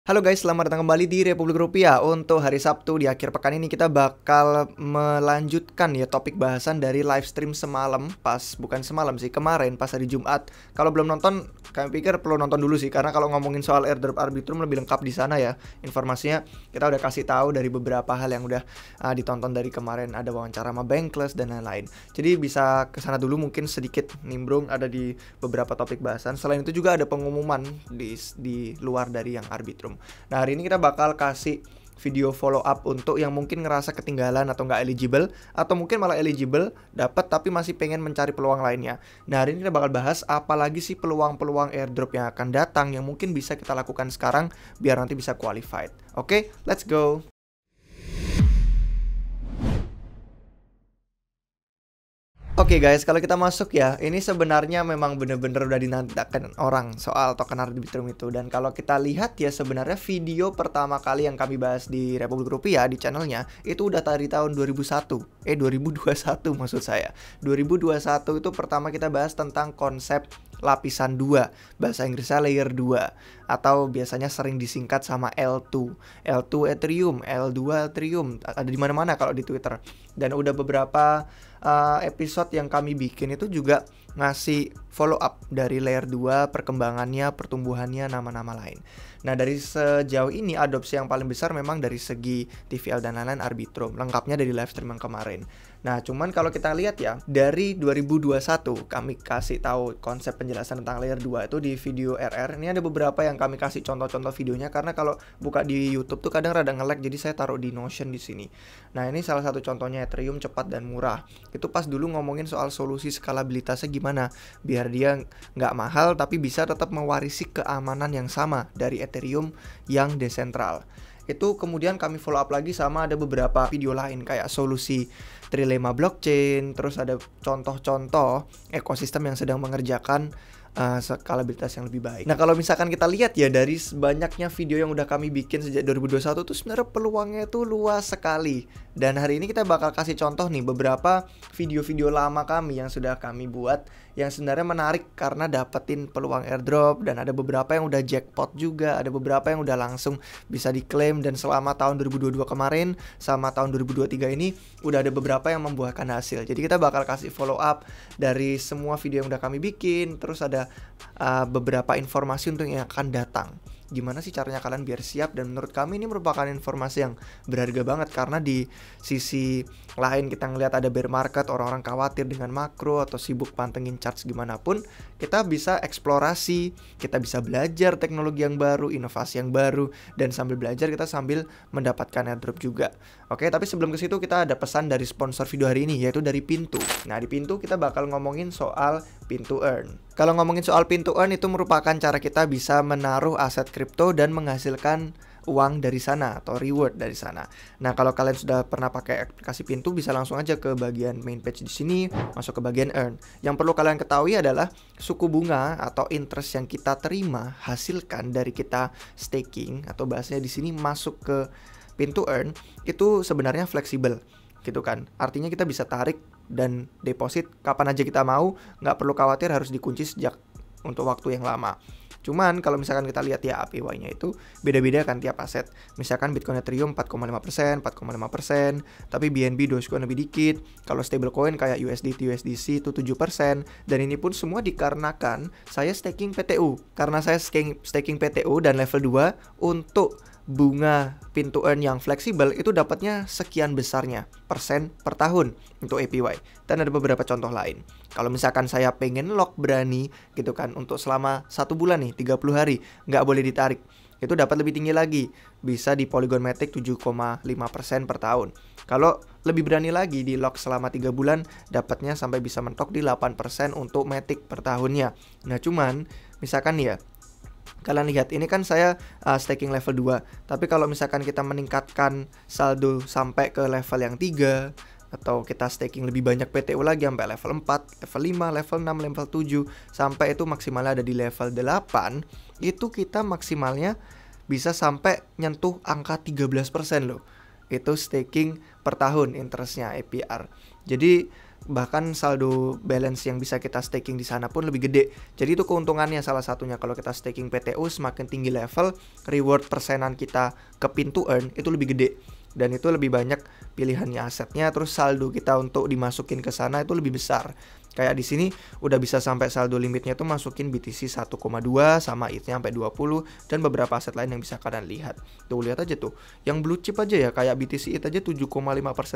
Halo guys, selamat datang kembali di Republik Rupiah. Untuk hari Sabtu di akhir pekan ini kita bakal melanjutkan ya topik bahasan dari live stream semalam. Bukan semalam sih, kemarin pas hari Jumat. Kalau belum nonton, kami pikir perlu nonton dulu sih, karena kalau ngomongin soal airdrop Arbitrum lebih lengkap di sana ya. Informasinya kita udah kasih tahu dari beberapa hal yang udah ditonton dari kemarin, ada wawancara sama Bankless dan lain-lain. Jadi bisa ke sana dulu, mungkin sedikit nimbrung ada di beberapa topik bahasan. Selain itu juga ada pengumuman di luar dari yang Arbitrum. Nah, hari ini kita bakal kasih video follow up untuk yang mungkin ngerasa ketinggalan atau nggak eligible, atau mungkin malah eligible dapat tapi masih pengen mencari peluang lainnya. Nah, hari ini kita bakal bahas apalagi sih peluang-peluang airdrop yang akan datang yang mungkin bisa kita lakukan sekarang biar nanti bisa qualified. Oke, let's go. Oke guys, kalau kita masuk ya, ini sebenarnya memang bener-bener udah dinantikan orang soal token Arbitrum itu. Dan kalau kita lihat ya, sebenarnya video pertama kali yang kami bahas di Republik Rupiah di channelnya itu udah dari tahun 2021 maksud saya 2021 itu pertama kita bahas tentang konsep lapisan 2, bahasa Inggrisnya layer 2, atau biasanya sering disingkat sama L2 Ethereum, L2 Ethereum, ada di mana-mana kalau di Twitter. Dan udah beberapa episode yang kami bikin itu juga ngasih follow up dari layer 2, perkembangannya, pertumbuhannya, nama-nama lain. Nah, dari sejauh ini adopsi yang paling besar memang dari segi TVL dan lain-lain Arbitrum, lengkapnya dari live stream yang kemarin. Nah, cuman kalau kita lihat ya, dari 2021 kami kasih tahu konsep penjelasan tentang layer 2 itu di video RR. Ini ada beberapa yang kami kasih contoh-contoh videonya, karena kalau buka di YouTube tuh kadang rada nge-lag, jadi saya taruh di Notion di sini. Nah, ini salah satu contohnya Ethereum cepat dan murah. Itu pas dulu ngomongin soal solusi skalabilitasnya gimana, biar dia nggak mahal tapi bisa tetap mewarisi keamanan yang sama dari Ethereum yang desentral. Itu kemudian kami follow up lagi sama ada beberapa video lain kayak solusi Trilema blockchain, terus ada contoh-contoh ekosistem yang sedang mengerjakan skalabilitas yang lebih baik. Nah, kalau misalkan kita lihat ya dari banyaknya video yang udah kami bikin sejak 2021 tuh sebenarnya peluangnya tuh luas sekali. Dan hari ini kita bakal kasih contoh nih beberapa video-video lama kami yang sudah kami buat yang sebenarnya menarik karena dapetin peluang airdrop, dan ada beberapa yang udah jackpot juga, ada beberapa yang udah langsung bisa diklaim, dan selama tahun 2022 kemarin sama tahun 2023 ini udah ada beberapa yang membuahkan hasil. Jadi kita bakal kasih follow up dari semua video yang udah kami bikin, terus ada beberapa informasi untuk yang akan datang. Gimana sih caranya kalian biar siap, dan menurut kami ini merupakan informasi yang berharga banget, karena di sisi lain kita ngelihat ada bear market, orang-orang khawatir dengan makro atau sibuk pantengin charts gimana pun, kita bisa eksplorasi, kita bisa belajar teknologi yang baru, inovasi yang baru, dan sambil belajar kita sambil mendapatkan airdrop juga. Oke, tapi sebelum ke situ kita ada pesan dari sponsor video hari ini, yaitu dari Pintu. Nah, di Pintu kita bakal ngomongin soal Pintu Earn. Kalau ngomongin soal Pintu Earn, itu merupakan cara kita bisa menaruh aset kripto dan menghasilkan uang dari sana atau reward dari sana. Nah, kalau kalian sudah pernah pakai aplikasi Pintu, bisa langsung aja ke bagian main page di sini, masuk ke bagian Earn. Yang perlu kalian ketahui adalah suku bunga atau interest yang kita terima hasilkan dari kita staking, atau bahasanya di sini masuk ke Pintu Earn, itu sebenarnya fleksibel gitu kan. Artinya kita bisa tarik dan deposit kapan aja kita mau, nggak perlu khawatir harus dikunci sejak untuk waktu yang lama. Cuman kalau misalkan kita lihat ya APY-nya itu beda-beda kan tiap aset. Misalkan Bitcoin Ethereum 4,5%, tapi BNB Dogecoin lebih dikit. Kalau stablecoin kayak USDT, USDC itu 7%. Dan ini pun semua dikarenakan saya staking PTU. Karena saya staking PTU dan level 2 untuk bunga Pintu Earn yang fleksibel itu dapatnya sekian besarnya persen per tahun untuk APY. Dan ada beberapa contoh lain. Kalau misalkan saya pengen lock berani gitu kan untuk selama 1 bulan nih, 30 hari, nggak boleh ditarik, itu dapat lebih tinggi lagi, bisa di Polygon Matic 7,5% per tahun. Kalau lebih berani lagi di lock selama 3 bulan, dapatnya sampai bisa mentok di 8% untuk Matic per tahunnya. Nah, cuman misalkan ya kalian lihat ini kan saya staking level 2. Tapi kalau misalkan kita meningkatkan saldo sampai ke level yang 3, atau kita staking lebih banyak PTU lagi sampai level 4, level 5, level 6, level 7, sampai itu maksimalnya ada di level 8, itu kita maksimalnya bisa sampai nyentuh angka 13% loh. itu staking per tahun interestnya APR. Jadi bahkan saldo balance yang bisa kita staking di sana pun lebih gede. Jadi itu keuntungannya salah satunya kalau kita staking PTU, semakin tinggi level, reward persenan kita ke pin to earn itu lebih gede. Dan itu lebih banyak pilihannya asetnya, terus saldo kita untuk dimasukin ke sana itu lebih besar. Kayak di sini udah bisa sampai saldo limitnya tuh masukin BTC 1,2 sama ETH-nya sampai 20 dan beberapa aset lain yang bisa kalian lihat. Tuh lihat aja tuh. Yang blue chip aja ya kayak BTC ETH aja 7,5%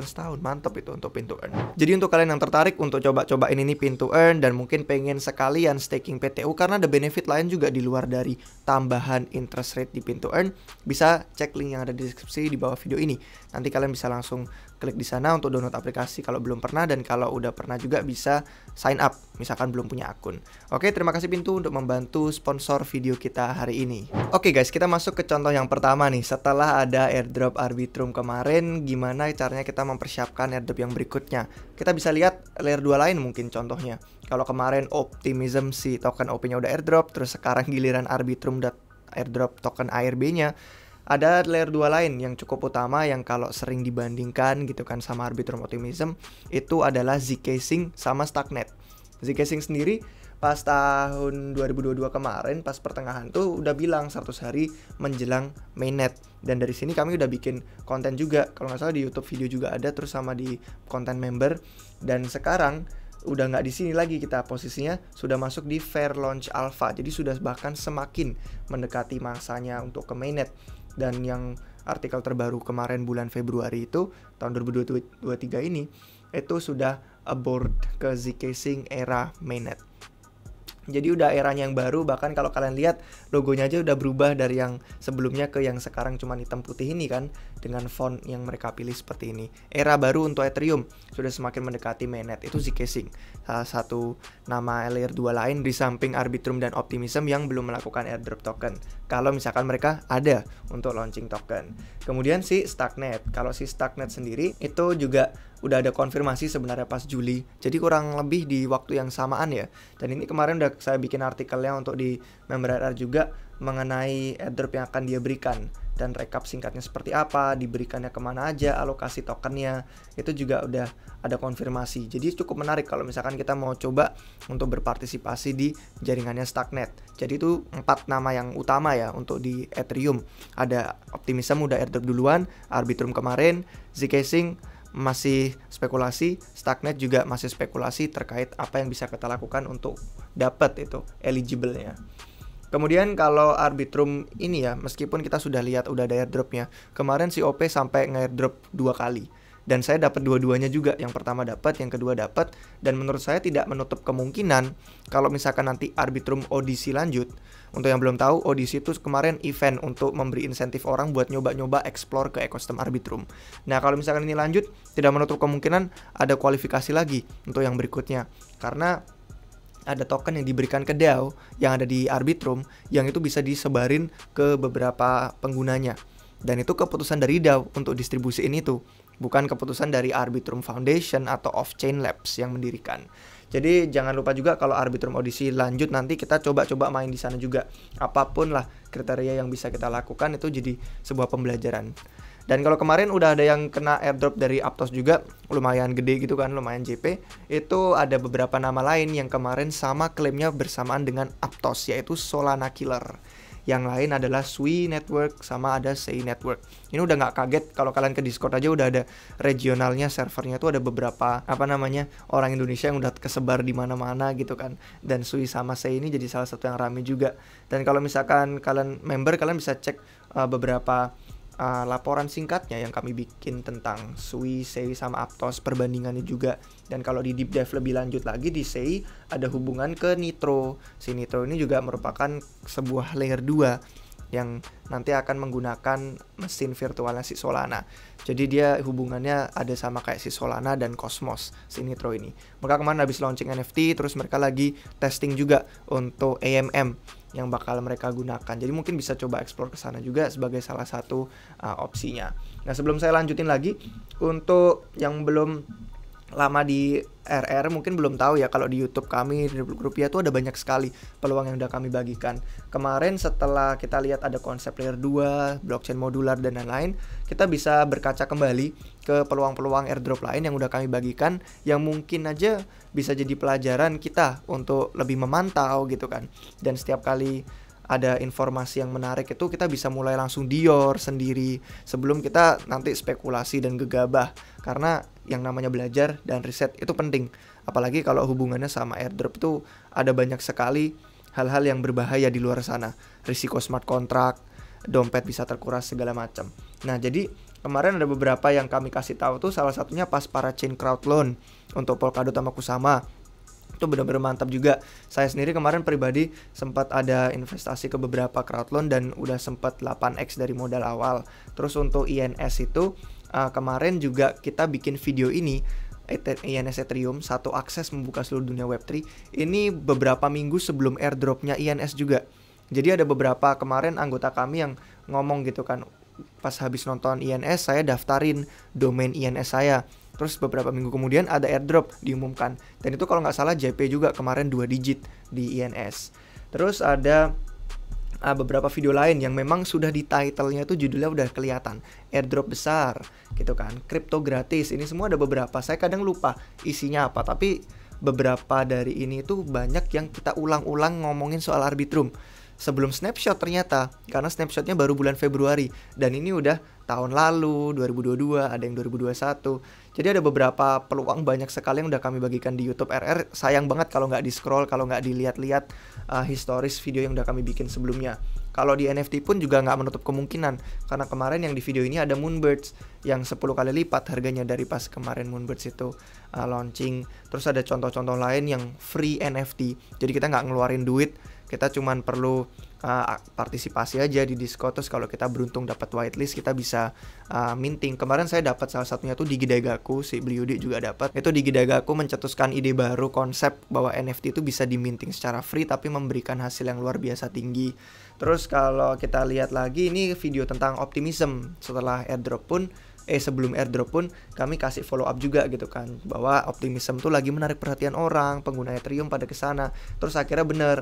setahun. Mantep itu untuk pin to earn. Jadi untuk kalian yang tertarik untuk coba-cobain ini pin to earn dan mungkin pengen sekalian staking PTU karena ada benefit lain juga di luar dari tambahan interest rate di pin to earn, bisa cek link yang ada di deskripsi di bawah video ini. Nanti kalian bisa langsung klik di sana untuk download aplikasi kalau belum pernah, dan kalau udah pernah juga bisa sign up misalkan belum punya akun. Oke, terima kasih Pintu untuk membantu sponsor video kita hari ini. Oke guys, kita masuk ke contoh yang pertama nih. Setelah ada airdrop Arbitrum kemarin, gimana caranya kita mempersiapkan airdrop yang berikutnya? Kita bisa lihat layer 2 lain mungkin contohnya. Kalau kemarin Optimism si token OP-nya udah airdrop, terus sekarang giliran Arbitrum airdrop token ARB-nya. Ada layer 2 lain yang cukup utama yang kalau sering dibandingkan gitu kan sama Arbitrum Optimism, itu adalah zkSync sama Starknet. zkSync sendiri pas tahun 2022 kemarin, pas pertengahan tuh udah bilang 100 hari menjelang mainnet. Dan dari sini kami udah bikin konten juga, kalau nggak salah di YouTube video juga ada, terus sama di konten member. Dan sekarang udah nggak di sini lagi, kita posisinya sudah masuk di fair launch alpha. Jadi sudah bahkan semakin mendekati masanya untuk ke mainnet. Dan yang artikel terbaru kemarin bulan Februari itu tahun 2023 ini itu sudah aboard ke zkSync era mainnet. Jadi udah eranya yang baru, bahkan kalau kalian lihat logonya aja udah berubah dari yang sebelumnya ke yang sekarang cuma hitam putih ini kan, dengan font yang mereka pilih seperti ini. Era baru untuk Ethereum, sudah semakin mendekati mainnet, itu zkSync. Salah satu nama layer 2 lain di samping Arbitrum dan Optimism yang belum melakukan airdrop token. Kalau misalkan mereka ada untuk launching token. Kemudian si Starknet. Kalau si Starknet sendiri itu juga udah ada konfirmasi sebenarnya pas Juli. Jadi kurang lebih di waktu yang samaan ya. Dan ini kemarin udah saya bikin artikelnya untuk di member RR juga mengenai airdrop yang akan dia berikan. Dan rekap singkatnya seperti apa, diberikannya kemana aja, alokasi tokennya, itu juga udah ada konfirmasi. Jadi cukup menarik kalau misalkan kita mau coba untuk berpartisipasi di jaringannya Starknet. Jadi itu 4 nama yang utama ya untuk di Ethereum. Ada Optimism udah airdrop duluan, Arbitrum kemarin, zkSync masih spekulasi, Starknet juga masih spekulasi terkait apa yang bisa kita lakukan untuk dapat itu eligible-nya. Kemudian kalau Arbitrum ini ya, meskipun kita sudah lihat udah ada airdropnya, kemarin si OP sampai nge-airdrop 2 kali. Dan saya dapat dua-duanya juga, yang pertama dapat, yang kedua dapat. Dan menurut saya tidak menutup kemungkinan kalau misalkan nanti Arbitrum Odyssey lanjut. Untuk yang belum tahu, Odyssey itu kemarin event untuk memberi insentif orang buat nyoba-nyoba explore ke ekosistem Arbitrum. Nah kalau misalkan ini lanjut, tidak menutup kemungkinan ada kualifikasi lagi untuk yang berikutnya. Karena ada token yang diberikan ke DAO yang ada di Arbitrum yang itu bisa disebarin ke beberapa penggunanya. Dan itu keputusan dari DAO untuk distribusiin itu, bukan keputusan dari Arbitrum Foundation atau Off-Chain Labs yang mendirikan. Jadi jangan lupa juga kalau Arbitrum Odyssey lanjut nanti kita coba-coba main di sana juga. Apapun lah kriteria yang bisa kita lakukan itu jadi sebuah pembelajaran. Dan kalau kemarin udah ada yang kena airdrop dari Aptos juga, lumayan gede gitu kan, lumayan JP. Itu ada beberapa nama lain yang kemarin sama klaimnya bersamaan dengan Aptos, yaitu Solana Killer. Yang lain adalah Sui Network sama ada Sei Network. Ini udah nggak kaget kalau kalian ke Discord aja udah ada regionalnya, servernya tuh ada beberapa orang Indonesia yang udah kesebar di mana-mana gitu kan. Dan Sui sama Sei ini jadi salah satu yang rame juga. Dan kalau misalkan kalian member, kalian bisa cek beberapa laporan singkatnya yang kami bikin tentang Sui, Sei sama Aptos, perbandingannya juga. Dan kalau di deep dive lebih lanjut lagi di Sei ada hubungan ke Nitro. Si Nitro ini juga merupakan sebuah layer 2 yang nanti akan menggunakan mesin virtualnya si Solana. Jadi dia hubungannya ada sama kayak si Solana dan Cosmos, si Nitro ini. Mereka kemarin habis launching NFT, terus mereka lagi testing juga untuk AMM yang bakal mereka gunakan. Jadi mungkin bisa coba explore ke sana juga sebagai salah satu opsinya. Nah, sebelum saya lanjutin lagi, untuk yang belum lama di RR mungkin belum tahu ya, kalau di YouTube kami di Rupiah tuh ada banyak sekali peluang yang udah kami bagikan. Kemarin setelah kita lihat ada konsep layer 2, blockchain modular dan lain-lain, kita bisa berkaca kembali ke peluang-peluang airdrop lain yang udah kami bagikan, yang mungkin aja bisa jadi pelajaran kita untuk lebih memantau gitu kan. Dan setiap kali ada informasi yang menarik itu kita bisa mulai langsung dior sendiri sebelum kita nanti spekulasi dan gegabah, karena yang namanya belajar dan riset itu penting, apalagi kalau hubungannya sama airdrop itu ada banyak sekali hal-hal yang berbahaya di luar sana, risiko smart contract, dompet bisa terkuras segala macam. Nah jadi kemarin ada beberapa yang kami kasih tahu tuh, salah satunya pas Parachain crowd loan untuk Polkadot sama Kusama. Itu benar-benar mantap juga. Saya sendiri kemarin pribadi sempat ada investasi ke beberapa crowd loan dan udah sempat 8x dari modal awal. Terus untuk INS itu kemarin juga kita bikin video ini, INS Ethereum, satu akses membuka seluruh dunia Web3. Ini beberapa minggu sebelum airdropnya INS juga. Jadi ada beberapa kemarin anggota kami yang ngomong gitu kan, pas habis nonton INS saya daftarin domain INS saya. Terus beberapa minggu kemudian ada airdrop diumumkan. Dan itu kalau nggak salah JP juga kemarin 2 digit di INS. Terus ada beberapa video lain yang memang sudah di title-nya itu judulnya udah kelihatan, airdrop besar gitu kan, kripto gratis. Ini semua ada beberapa. Saya kadang lupa isinya apa, tapi beberapa dari ini tuh banyak yang kita ulang-ulang ngomongin soal Arbitrum. Sebelum snapshot ternyata, karena snapshotnya baru bulan Februari dan ini udah tahun lalu 2022, ada yang 2021. Jadi ada beberapa peluang banyak sekali yang udah kami bagikan di YouTube RR. Sayang banget kalau nggak di scroll, kalau nggak dilihat-lihat historis video yang udah kami bikin sebelumnya. Kalau di NFT pun juga nggak menutup kemungkinan, karena kemarin yang di video ini ada Moonbirds yang 10 kali lipat harganya dari pas kemarin Moonbirds itu launching. Terus ada contoh-contoh lain yang free NFT, jadi kita nggak ngeluarin duit, kita cuman perlu partisipasi aja di Discord. Terus kalau kita beruntung dapat whitelist, kita bisa minting. Kemarin saya dapat salah satunya tuh di Gidagaku, si Bliudi juga dapat. Itu di Gidagaku mencetuskan ide baru, konsep bahwa NFT itu bisa diminting secara free tapi memberikan hasil yang luar biasa tinggi. Terus kalau kita lihat lagi, ini video tentang optimism setelah airdrop pun sebelum airdrop pun kami kasih follow up juga gitu kan, bahwa optimism tuh lagi menarik perhatian orang, pengguna Ethereum pada kesana. Terus akhirnya bener,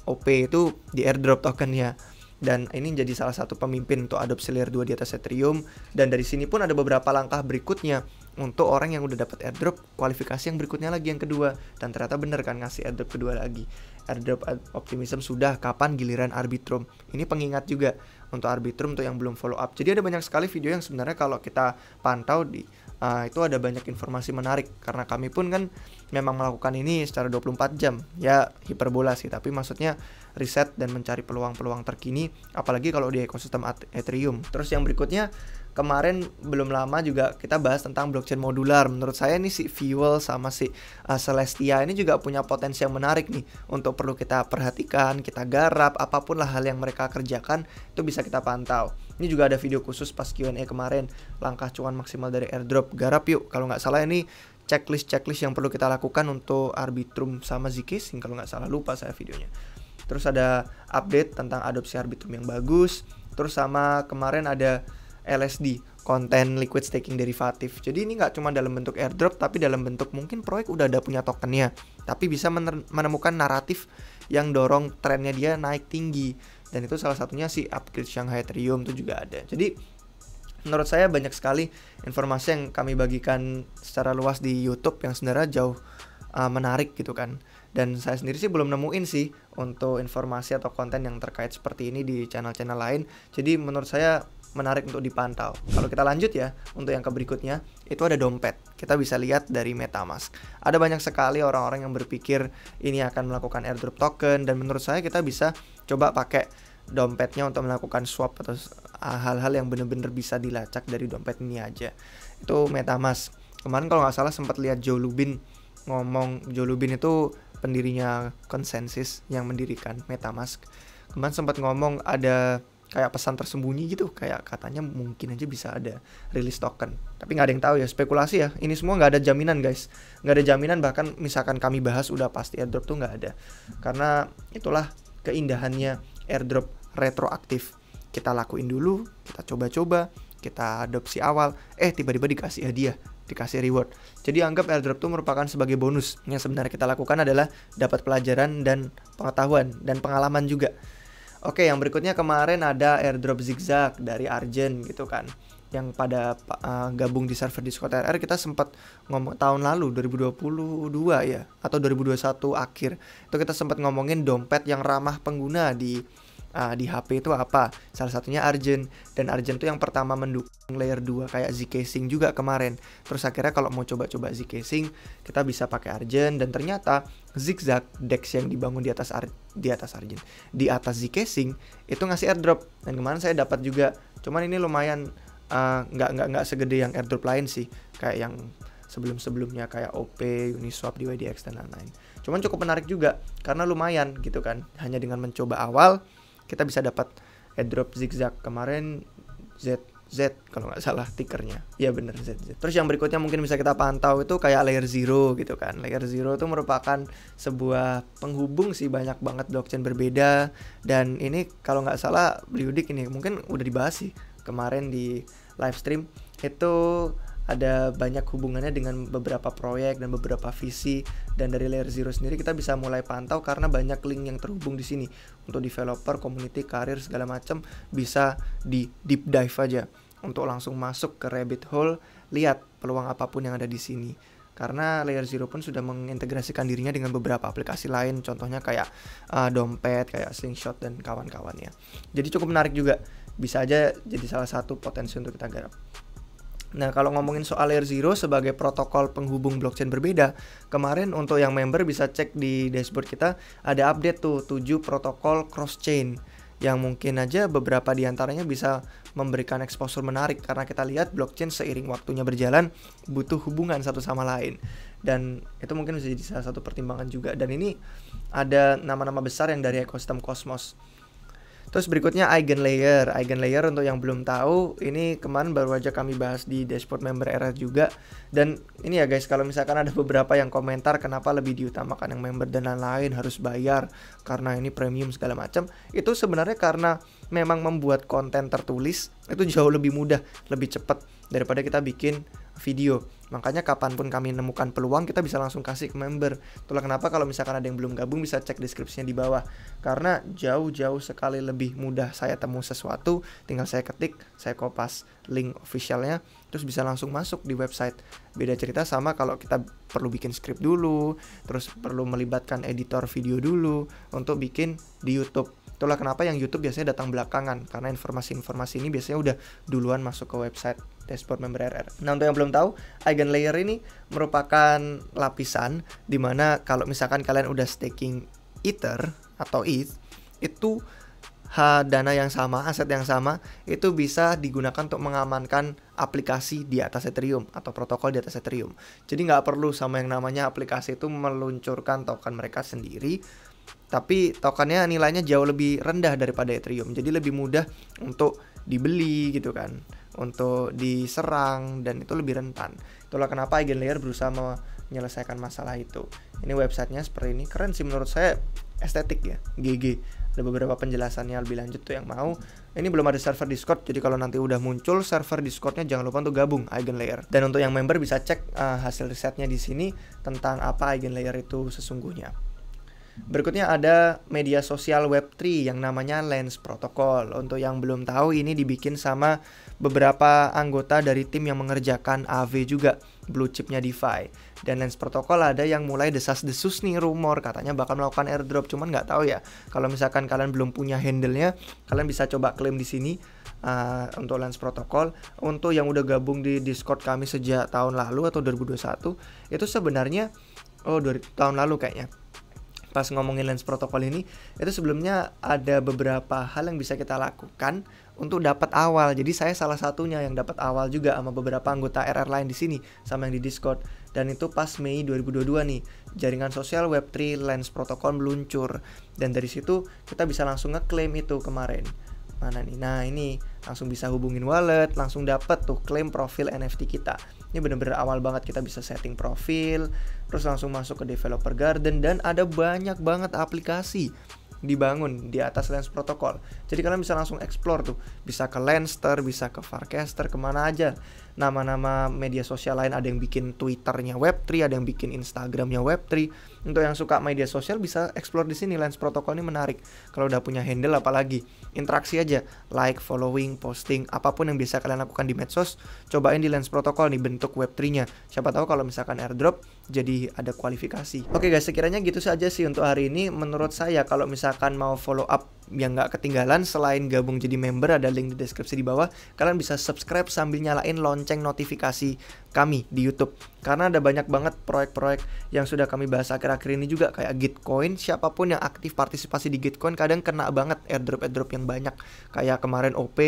OP itu di airdrop tokennya, dan ini jadi salah satu pemimpin untuk adopsi layer 2 di atas Ethereum. Dan dari sini pun ada beberapa langkah berikutnya untuk orang yang udah dapat airdrop, kualifikasi yang berikutnya lagi yang kedua, dan ternyata bener kan ngasih airdrop kedua lagi. Airdrop optimism sudah, kapan giliran Arbitrum? Ini pengingat juga untuk Arbitrum untuk yang belum follow up. Jadi ada banyak sekali video yang sebenarnya kalau kita pantau di itu ada banyak informasi menarik, karena kami pun kan memang melakukan ini secara 24 jam. Ya hiperbola sih, tapi maksudnya riset dan mencari peluang-peluang terkini, apalagi kalau di ekosistem Ethereum. Terus yang berikutnya, kemarin belum lama juga kita bahas tentang blockchain modular. Menurut saya ini si Fuel sama si Celestia ini juga punya potensi yang menarik nih untuk perlu kita perhatikan, kita garap. Apapun lah hal yang mereka kerjakan itu bisa kita pantau. Ini juga ada video khusus pas Q&A kemarin, langkah cuan maksimal dari airdrop. Garap yuk, kalau nggak salah ini checklist yang perlu kita lakukan untuk Arbitrum sama Zcash, kalau nggak salah, lupa saya videonya. Terus ada update tentang adopsi Arbitrum yang bagus. Terus sama kemarin ada LSD, konten liquid staking derivatif. Jadi ini nggak cuma dalam bentuk airdrop, tapi dalam bentuk mungkin proyek udah ada punya tokennya, tapi bisa menemukan naratif yang dorong trennya dia naik tinggi. Dan itu salah satunya si upgrade Shanghai Ethereum itu juga ada. Jadi menurut saya banyak sekali informasi yang kami bagikan secara luas di YouTube yang sebenarnya jauh menarik gitu kan. Dan saya sendiri sih belum nemuin sih untuk informasi atau konten yang terkait seperti ini di channel-channel lain. Jadi menurut saya menarik untuk dipantau. Kalau kita lanjut ya, untuk yang ke berikutnya, itu ada dompet. Kita bisa lihat dari MetaMask. Ada banyak sekali orang-orang yang berpikir ini akan melakukan airdrop token, dan menurut saya kita bisa coba pakai dompetnya untuk melakukan swap atau hal-hal yang benar-benar bisa dilacak dari dompet ini aja. Itu MetaMask. Kemarin kalau nggak salah sempat lihat Joe Lubin ngomong. Joe Lubin itu pendirinya Consensus yang mendirikan MetaMask. Kemarin sempat ngomong ada kayak pesan tersembunyi gitu, kayak katanya mungkin aja bisa ada rilis token, tapi nggak ada yang tahu ya, spekulasi ya. Ini semua nggak ada jaminan guys, nggak ada jaminan. Bahkan misalkan kami bahas udah pasti airdrop tuh nggak ada, karena itulah keindahannya airdrop retroaktif. Kita lakuin dulu, kita coba-coba, kita adopsi awal, tiba-tiba dikasih hadiah. dikasih reward. Jadi anggap airdrop itu merupakan sebagai bonus. Yang sebenarnya kita lakukan adalah dapat pelajaran dan pengetahuan dan pengalaman juga. Oke, yang berikutnya kemarin ada airdrop zigzag dari Arjen gitu kan, yang pada gabung di server Discord RR. Kita sempat ngomong tahun lalu 2022 ya atau 2021 akhir itu kita sempat ngomongin dompet yang ramah pengguna di HP itu apa. Salah satunya Arjen, dan Arjen tuh yang pertama mendukung layer 2 kayak Zcasing juga kemarin. Terus akhirnya kalau mau coba-coba Zcasing kita bisa pakai Arjen, dan ternyata zigzag DEX yang dibangun di atas Arjen, di atas Zcasing itu ngasih airdrop, dan kemarin saya dapat juga. Cuman ini lumayan nggak segede yang airdrop lain sih, kayak yang sebelumnya kayak OP, Uniswap, DYDX dan lain-lain. Cuman cukup menarik juga karena lumayan gitu kan. Hanya dengan mencoba awal kita bisa dapat airdrop zigzag kemarin, ZZ kalau nggak salah tikernya. Iya bener, ZZ. Terus yang berikutnya mungkin bisa kita pantau itu kayak layer 0 gitu kan. Layer 0 itu merupakan sebuah penghubung sih banyak banget blockchain berbeda. Dan ini kalau nggak salah Bluedict ini mungkin udah dibahas sih kemarin di live stream. Itu ada banyak hubungannya dengan beberapa proyek dan beberapa visi, dan dari layer 0 sendiri kita bisa mulai pantau karena banyak link yang terhubung di sini untuk developer, community, karir segala macam. Bisa di deep dive aja untuk langsung masuk ke rabbit hole, lihat peluang apapun yang ada di sini. Karena layer 0 pun sudah mengintegrasikan dirinya dengan beberapa aplikasi lain, contohnya kayak dompet, kayak Slingshot dan kawan-kawannya. Jadi cukup menarik juga, bisa aja jadi salah satu potensi untuk kita garap. Nah, kalau ngomongin soal layer 0 sebagai protokol penghubung blockchain berbeda, kemarin untuk yang member bisa cek di dashboard kita, ada update tuh 7 protokol cross chain yang mungkin aja beberapa diantaranya bisa memberikan exposure menarik, karena kita lihat blockchain seiring waktunya berjalan butuh hubungan satu sama lain, dan itu mungkin bisa jadi salah satu pertimbangan juga. Dan ini ada nama-nama besar yang dari ekosistem Cosmos. Terus berikutnya Eigenlayer. Eigenlayer untuk yang belum tahu, ini kemarin baru aja kami bahas di dashboard member RR juga. Dan ini ya guys, kalau misalkan ada beberapa yang komentar kenapa lebih diutamakan yang member dan lain-lain, harus bayar karena ini premium segala macam, itu sebenarnya karena memang membuat konten tertulis itu jauh lebih mudah, lebih cepat daripada kita bikin video. Makanya kapanpun kami nemukan peluang, kita bisa langsung kasih ke member. Itulah kenapa kalau misalkan ada yang belum gabung bisa cek deskripsinya di bawah. Karena jauh-jauh sekali lebih mudah saya temu sesuatu, tinggal saya ketik, saya kopas link officialnya, terus bisa langsung masuk di website. Beda cerita sama kalau kita perlu bikin script dulu, terus perlu melibatkan editor video dulu untuk bikin di YouTube. Itulah kenapa yang YouTube biasanya datang belakangan, karena informasi-informasi ini biasanya udah duluan masuk ke website dashboard member RR. Nah, untuk yang belum tahu, Eigenlayer ini merupakan lapisan dimana kalau misalkan kalian udah staking Ether atau ETH, itu dana yang sama, aset yang sama, itu bisa digunakan untuk mengamankan aplikasi di atas Ethereum atau protokol di atas Ethereum. Jadi nggak perlu sama yang namanya aplikasi itu meluncurkan token mereka sendiri, tapi tokennya nilainya jauh lebih rendah daripada Ethereum. Jadi lebih mudah untuk dibeli gitu kan, untuk diserang, dan itu lebih rentan. Itulah kenapa Eigenlayer berusaha menyelesaikan masalah itu. Ini websitenya seperti ini, keren sih menurut saya, estetik ya, GG. Ada beberapa penjelasannya lebih lanjut tuh yang mau. Ini belum ada server Discord, jadi kalau nanti udah muncul server Discordnya jangan lupa untuk gabung Eigenlayer. Dan untuk yang member bisa cek hasil risetnya di sini tentang apa Eigenlayer itu sesungguhnya. Berikutnya ada media sosial Web3 yang namanya Lens Protocol. Untuk yang belum tahu, ini dibikin sama beberapa anggota dari tim yang mengerjakan AV juga, blue chipnya DeFi. Dan Lens Protocol ada yang mulai desas-desus nih, rumor katanya bakal melakukan airdrop, cuman nggak tahu ya. Kalau misalkan kalian belum punya handle-nya, kalian bisa coba klaim di sini untuk Lens Protocol. Untuk yang udah gabung di Discord kami sejak tahun lalu atau 2021, itu sebenarnya tahun lalu kayaknya. Pas ngomongin Lens Protocol ini, itu sebelumnya ada beberapa hal yang bisa kita lakukan untuk dapat awal. Jadi saya salah satunya yang dapat awal juga sama beberapa anggota RR lain di sini, sama yang di Discord. Dan itu pas Mei 2022 nih, jaringan sosial Web3 Lens Protocol meluncur. Dan dari situ kita bisa langsung ngeklaim itu kemarin. Mana nih? Nah, ini langsung bisa hubungin wallet, langsung dapat tuh klaim profil NFT kita. Ini bener-bener awal banget, kita bisa setting profil, terus langsung masuk ke developer garden, dan ada banyak banget aplikasi dibangun di atas Lens Protocol. Jadi kalian bisa langsung explore tuh, bisa ke Lenster, bisa ke Farcaster, kemana aja. nama-nama media sosial lain, ada yang bikin Twitternya Web3, ada yang bikin Instagramnya Web3. Untuk yang suka media sosial bisa explore di sini. Lens Protocol ini menarik. Kalau udah punya handle apalagi, interaksi aja, like, following, posting, apapun yang bisa kalian lakukan di medsos, cobain di Lens Protocol nih bentuk Web3-nya. Siapa tahu kalau misalkan airdrop jadi ada kualifikasi. Oke guys, sekiranya gitu saja sih untuk hari ini. Menurut saya kalau misalkan mau follow up yang nggak ketinggalan, selain gabung jadi member, ada link di deskripsi di bawah. Kalian bisa subscribe sambil nyalain lonceng notifikasi kami di YouTube, karena ada banyak banget proyek-proyek yang sudah kami bahas akhir-akhir ini juga, kayak Gitcoin. Siapapun yang aktif partisipasi di Gitcoin kadang kena banget airdrop yang banyak. Kayak kemarin OP,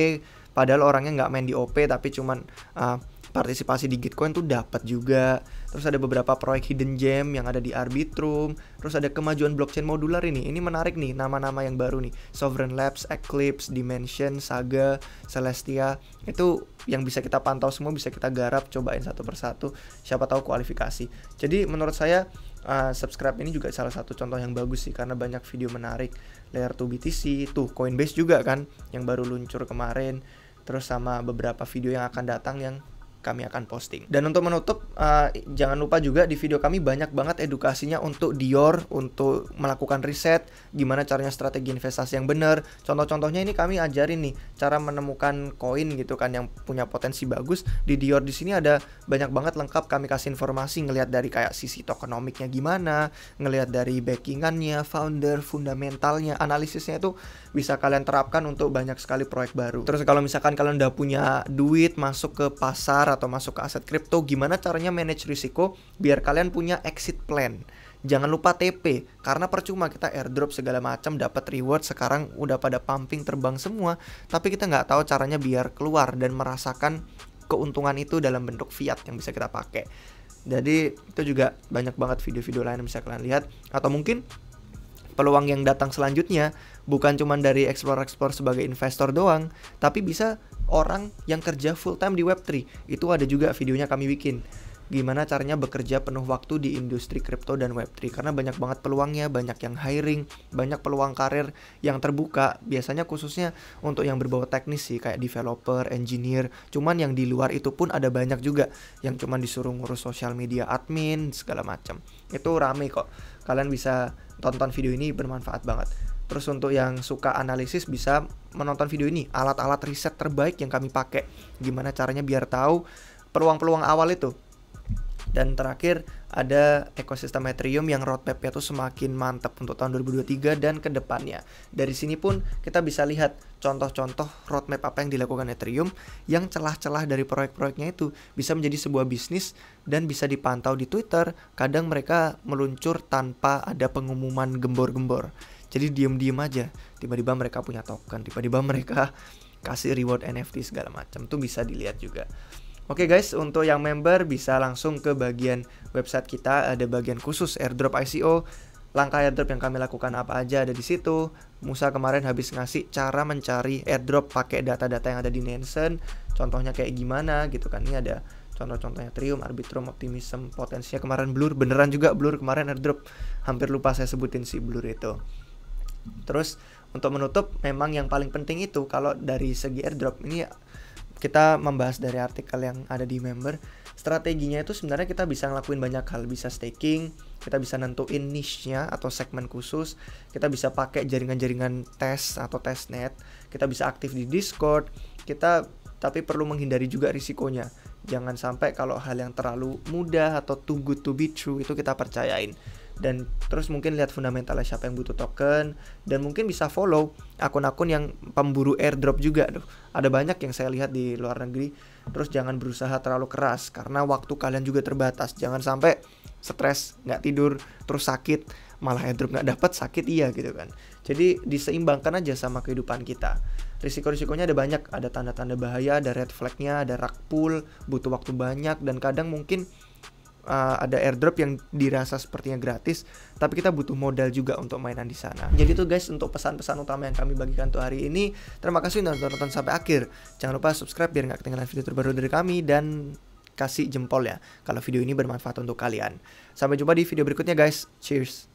padahal orangnya nggak main di OP tapi cuman partisipasi di Gitcoin tuh dapat juga. Terus ada beberapa proyek hidden gem yang ada di Arbitrum. Terus ada kemajuan blockchain modular ini menarik nih, nama-nama yang baru nih. Sovereign Labs, Eclipse, Dimension, Saga, Celestia. Itu yang bisa kita pantau semua, bisa kita garap, cobain satu persatu. Siapa tahu kualifikasi. Jadi menurut saya subscribe ini juga salah satu contoh yang bagus sih, karena banyak video menarik. Layer 2 BTC, tuh Coinbase juga kan yang baru luncur kemarin. Terus sama beberapa video yang akan datang yang kami akan posting. Dan untuk menutup, jangan lupa juga di video kami banyak banget edukasinya untuk Dior, untuk melakukan riset, gimana caranya strategi investasi yang benar. Contoh-contohnya ini kami ajarin nih, cara menemukan koin gitu kan yang punya potensi bagus. Di Dior di sini ada banyak banget lengkap, kami kasih informasi, ngelihat dari kayak sisi tokenomiknya gimana, ngelihat dari backingannya, founder, fundamentalnya, analisisnya itu bisa kalian terapkan untuk banyak sekali proyek baru. Terus kalau misalkan kalian udah punya duit masuk ke pasar atau masuk ke aset kripto, gimana caranya manage risiko biar kalian punya exit plan. Jangan lupa TP, karena percuma kita airdrop segala macam dapat reward, sekarang udah pada pumping terbang semua, tapi kita nggak tahu caranya biar keluar dan merasakan keuntungan itu dalam bentuk fiat yang bisa kita pakai. Jadi itu juga banyak banget video-video lain yang bisa kalian lihat. Atau mungkin peluang yang datang selanjutnya bukan cuma dari explore sebagai investor doang, tapi bisa orang yang kerja full time di Web3. Itu ada juga videonya kami bikin. Gimana caranya bekerja penuh waktu di industri kripto dan Web3. Karena banyak banget peluangnya, banyak yang hiring, banyak peluang karir yang terbuka. Biasanya khususnya untuk yang berbau teknis sih, kayak developer, engineer. Cuman yang di luar itu pun ada banyak juga yang cuman disuruh ngurus sosial media, admin, segala macam. Itu rame kok. Kalian bisa tonton video ini, bermanfaat banget. Terus untuk yang suka analisis bisa menonton video ini, alat-alat riset terbaik yang kami pakai. Gimana caranya biar tahu peluang-peluang awal itu. Dan terakhir ada ekosistem Ethereum yang roadmap-nya tuh semakin mantap untuk tahun 2023 dan ke depannya. Dari sini pun kita bisa lihat contoh-contoh roadmap apa yang dilakukan Ethereum, yang celah-celah dari proyek-proyeknya itu bisa menjadi sebuah bisnis dan bisa dipantau di Twitter. Kadang mereka meluncur tanpa ada pengumuman gembor-gembor. Jadi diem-diem aja, tiba-tiba mereka punya token, tiba-tiba mereka kasih reward NFT segala macam. Tuh bisa dilihat juga. Oke guys, untuk yang member bisa langsung ke bagian website kita, ada bagian khusus airdrop ICO. Langkah airdrop yang kami lakukan apa aja ada di situ. Musa kemarin habis ngasih cara mencari airdrop pakai data-data yang ada di Nansen. Contohnya kayak gimana gitu kan. Ini ada contoh-contohnya Ethereum, Arbitrum, Optimism, potensinya kemarin Blur, beneran juga Blur kemarin airdrop. Hampir lupa saya sebutin si Blur itu. Terus untuk menutup, memang yang paling penting itu kalau dari segi airdrop ini kita membahas dari artikel yang ada di member. Strateginya itu sebenarnya kita bisa ngelakuin banyak hal. Bisa staking, kita bisa nentuin niche-nya atau segmen khusus, kita bisa pakai jaringan-jaringan tes atau testnet, kita bisa aktif di Discord, kita tapi perlu menghindari juga risikonya. Jangan sampai kalau hal yang terlalu mudah atau too good to be true itu kita percayain. Dan terus mungkin lihat fundamentalnya siapa yang butuh token, dan mungkin bisa follow akun-akun yang pemburu airdrop juga. Ada banyak yang saya lihat di luar negeri. Terus jangan berusaha terlalu keras karena waktu kalian juga terbatas. Jangan sampai stres, nggak tidur, terus sakit, malah airdrop nggak dapat, sakit iya gitu kan. Jadi diseimbangkan aja sama kehidupan kita. Risiko-risikonya ada banyak, ada tanda-tanda bahaya, ada red flag-nya, ada rug pull, butuh waktu banyak, dan kadang mungkin ada airdrop yang dirasa sepertinya gratis, tapi kita butuh modal juga untuk mainan di sana. Jadi tuh guys, untuk pesan-pesan utama yang kami bagikan untuk hari ini. Terima kasih udah nonton sampai akhir. Jangan lupa subscribe biar nggak ketinggalan video terbaru dari kami, dan kasih jempol ya kalau video ini bermanfaat untuk kalian. Sampai jumpa di video berikutnya guys. Cheers.